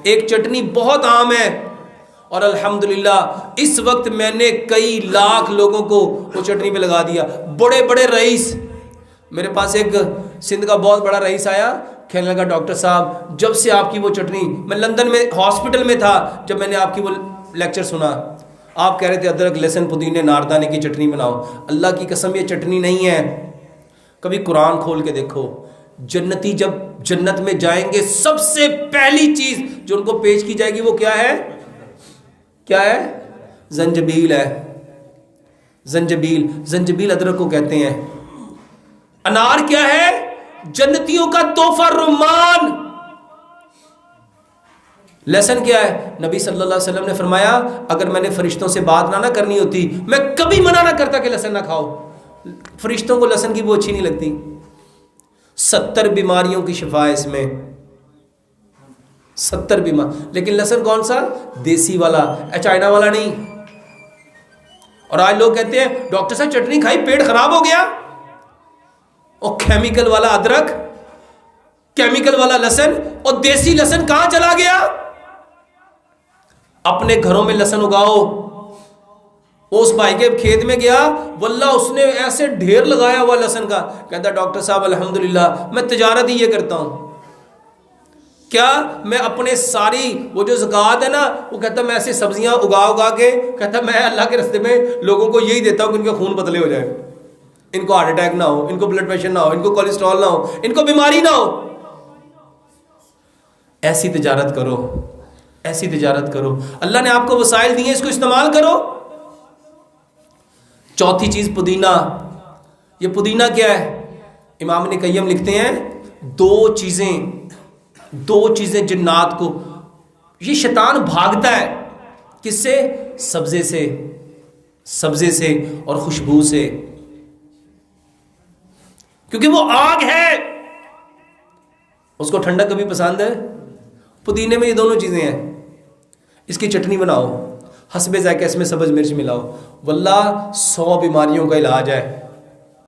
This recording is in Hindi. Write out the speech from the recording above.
एक चटनी बहुत आम है और अल्हम्दुलिल्लाह इस वक्त मैंने कई लाख लोगों को वो चटनी पे लगा दिया। बड़े बड़े रईस, मेरे पास एक सिंध का बहुत बड़ा रईस आया, कहने लगा डॉक्टर साहब जब से आपकी वो चटनी, मैं लंदन में हॉस्पिटल में था जब मैंने आपकी वो लेक्चर सुना, आप कह रहे थे अदरक लहसुन पुदीने नारदाने की चटनी बनाओ। अल्लाह की कसम ये चटनी नहीं है। कभी कुरान खोल के देखो, जन्नती जब जन्नत में जाएंगे सबसे पहली चीज जो उनको पेश की जाएगी वो क्या है? क्या है? जंजबील है। जंजबील, जंजबील अदरक को कहते हैं। अनार क्या है? जन्नतियों का तोहफा रुमान। लेसन क्या है? नबी सल्लल्लाहु अलैहि वसल्लम ने फरमाया अगर मैंने फरिश्तों से बात ना करनी होती मैं कभी मना ना करता कि लहसुन ना खाओ। फरिश्तों को लहसुन की वो अच्छी नहीं लगती। 70 बीमारियों की शिफा है इसमें, 70 बीमार। लेकिन लहसुन कौन सा? देसी वाला, चाइना वाला नहीं। और आज लोग कहते हैं डॉक्टर साहब चटनी खाई पेट खराब हो गया। और केमिकल वाला अदरक, केमिकल वाला लहसुन, और देसी लहसुन कहां चला गया? अपने घरों में लहसुन उगाओ। उस भाई के खेत में गया, वल्लाह उसने ऐसे ढेर लगाया हुआ लहसुन का। कहता डॉक्टर साहब अल्हम्दुलिल्लाह मैं तिजारत ही ये करता हूं। क्या? मैं अपने सारी वो जो ज़कात है ना, वो कहता मैं ऐसे सब्जियां उगा के, कहता मैं अल्लाह के रास्ते में लोगों को यही देता हूं कि इनके खून पतले हो जाए, इनको हार्ट अटैक ना हो, इनको ब्लड प्रेशर ना हो, इनको कोलेस्ट्रॉल ना हो, इनको बीमारी ना हो। ऐसी तिजारत करो, ऐसी तिजारत करो। अल्लाह ने आपको वसाइल दिए, इसको इस्तेमाल करो। चौथी चीज पुदीना। ये पुदीना क्या है? इमाम इब्न कय्यम लिखते हैं दो चीजें जिन्नात को, ये शैतान भागता है किससे? सब्जे से और खुशबू से, क्योंकि वो आग है। उसको ठंडा कभी पसंद है? पुदीने में ये दोनों चीजें हैं। इसकी चटनी बनाओ, हस्बे ज़ायक़ा इसमें सब्ज़ मिर्च मिलाओ, वल्लाह 100 बीमारियों का इलाज है।